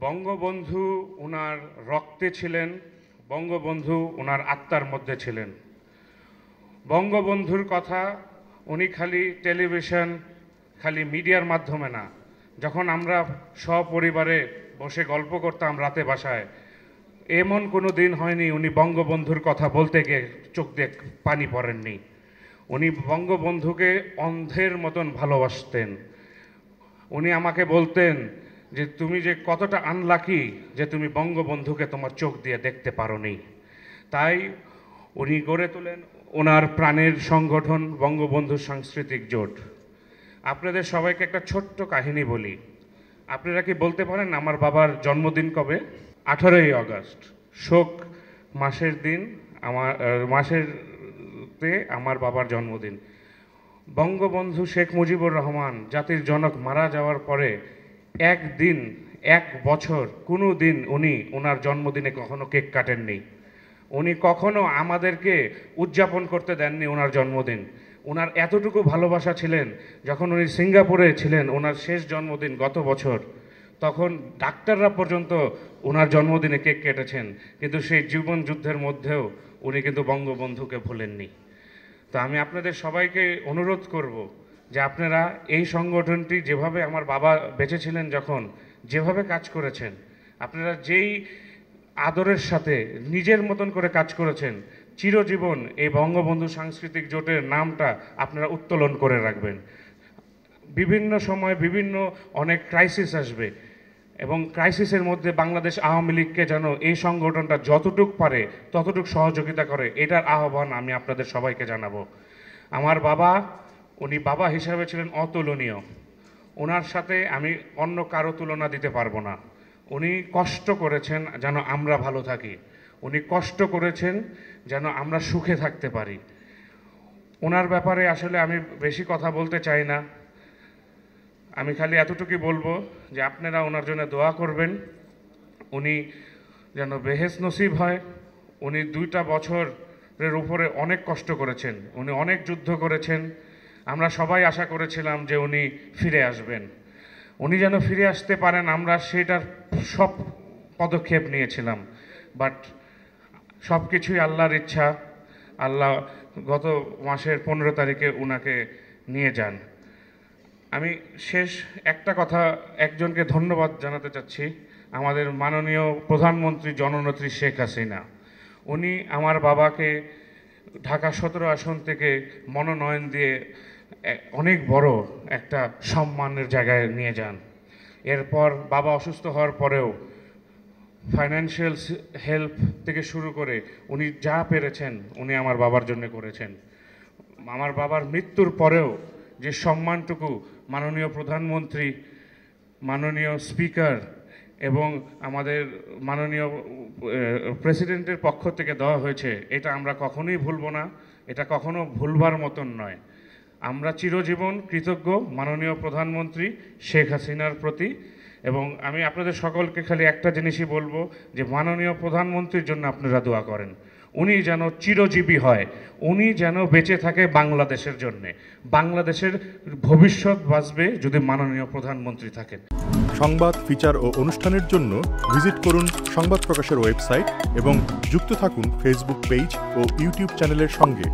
বঙ্গবন্ধু ওনার রক্তে ছিলেন, বঙ্গবন্ধু ওনার আত্মার মধ্যে ছিলেন। বঙ্গবন্ধুর কথা উনি খালি টেলিভিশন, খালি মিডিয়ার মাধ্যমে না, যখন আমরা সপরিবারে বসে গল্প করতাম রাতে বাসায়, এমন কোনো দিন হয়নি উনি বঙ্গবন্ধুর কথা বলতে গিয়ে চোখ দিয়ে পানি পড়েননি। উনি বঙ্গবন্ধুকে অন্ধের মতন ভালোবাসতেন। উনি আমাকে বলতেন যে তুমি যে কতটা আনলাকি যে তুমি বঙ্গবন্ধুকে তোমার চোখ দিয়ে দেখতে পারোনি। তাই উনি গড়ে তোলেন ওনার প্রাণের সংগঠন বঙ্গবন্ধু সাংস্কৃতিক জোট। আপনাদের সবাইকে একটা ছোট্ট কাহিনী বলি। আপনারা কি বলতে পারেন আমার বাবার জন্মদিন কবে? 18ই আগস্ট, শোক মাসের দিন, মাসেরতে আমার বাবার জন্মদিন। বঙ্গবন্ধু শেখ মুজিবুর রহমান জাতির জনক মারা যাওয়ার পরে একদিন, এক বছর, কোনো দিন উনি ওনার জন্মদিনে কখনো কেক কাটেননি। উনি কখনো আমাদেরকে উদযাপন করতে দেননি ওনার জন্মদিন। ওনার এতটুকু ভালোবাসা ছিলেন, যখন উনি সিঙ্গাপুরে ছিলেন ওনার শেষ জন্মদিন গত বছর, তখন ডাক্তাররা পর্যন্ত ওনার জন্মদিনে কেক কেটেছেন, কিন্তু সেই জীবন যুদ্ধের মধ্যেও উনি কিন্তু বঙ্গবন্ধুকে ভুলেননি। তো আমি আপনাদের সবাইকে অনুরোধ করব যে আপনারা এই সংগঠনটি যেভাবে আমার বাবা বেঁচে ছিলেন যখন, যেভাবে কাজ করেছেন, আপনারা যেই আদরের সাথে নিজের মতন করে কাজ করেছেন, চিরজীবন এই বঙ্গবন্ধু সাংস্কৃতিক জোটের নামটা আপনারা উত্তোলন করে রাখবেন। বিভিন্ন সময় বিভিন্ন অনেক ক্রাইসিস আসবে, এবং ক্রাইসিসের মধ্যে বাংলাদেশ আওয়ামী লীগকে যেন এই সংগঠনটা যতটুক পারে ততটুক সহযোগিতা করে, এটার আহ্বান আমি আপনাদের সবাইকে জানাবো। আমার বাবা, উনি বাবা হিসাবে ছিলেন অতুলনীয়। ওনার সাথে আমি অন্য কারো তুলনা দিতে পারবো না। উনি কষ্ট করেছেন যেন আমরা ভালো থাকি, উনি কষ্ট করেছেন যেন আমরা সুখে থাকতে পারি। ওনার ব্যাপারে আসলে আমি বেশি কথা বলতে চাই না। আমি খালি এতটুকুই বলবো যে আপনারা ওনার জন্য দোয়া করবেন, উনি যেন বেহেশত নসিব হয়। উনি 2টা বছরের উপরে অনেক কষ্ট করেছেন, উনি অনেক যুদ্ধ করেছেন। আমরা সবাই আশা করেছিলাম যে উনি ফিরে আসবেন। উনি যেন ফিরে আসতে পারেন, আমরা সেটার সব পদক্ষেপ নিয়েছিলাম, বাট সব কিছুই আল্লাহর ইচ্ছা। আল্লাহ গত মাসের 15 তারিখে উনাকে নিয়ে যান। আমি শেষ একটা কথা একজনকে ধন্যবাদ জানাতে চাচ্ছি, আমাদের মাননীয় প্রধানমন্ত্রী জননেত্রী শেখ হাসিনা। উনি আমার বাবাকে ঢাকা 17 আসন থেকে মনোনয়ন দিয়ে অনেক বড় একটা সম্মানের জায়গায় নিয়ে যান। এরপর বাবা অসুস্থ হওয়ার পরেও ফাইন্যান্সিয়াল হেল্প থেকে শুরু করে উনি যা পেরেছেন উনি আমার বাবার জন্য করেছেন। আমার বাবার মৃত্যুর পরেও যে সম্মানটুকু মাননীয় প্রধানমন্ত্রী, মাননীয় স্পিকার এবং আমাদের মাননীয় প্রেসিডেন্টের পক্ষ থেকে দেওয়া হয়েছে, এটা আমরা কখনোই ভুলব না, এটা কখনো ভুলবার মতন নয়। আমরা চিরজীবন কৃতজ্ঞ মাননীয় প্রধানমন্ত্রী শেখ হাসিনার প্রতি। এবং আমি আপনাদের সকলকে খালি একটা জিনিসই বলবো যে মাননীয় প্রধানমন্ত্রীর জন্য আপনারা দোয়া করেন, উনি যেন চিরজীবী হয়, উনি যেন বেঁচে থাকে বাংলাদেশের জন্যে। বাংলাদেশের ভবিষ্যৎ বাঁচবে যদি মাননীয় প্রধানমন্ত্রী থাকেন। সংবাদ, ফিচার ও অনুষ্ঠানের জন্য ভিজিট করুন সংবাদ প্রকাশের ওয়েবসাইট এবং যুক্ত থাকুন ফেসবুক পেজ ও ইউটিউব চ্যানেলের সঙ্গে।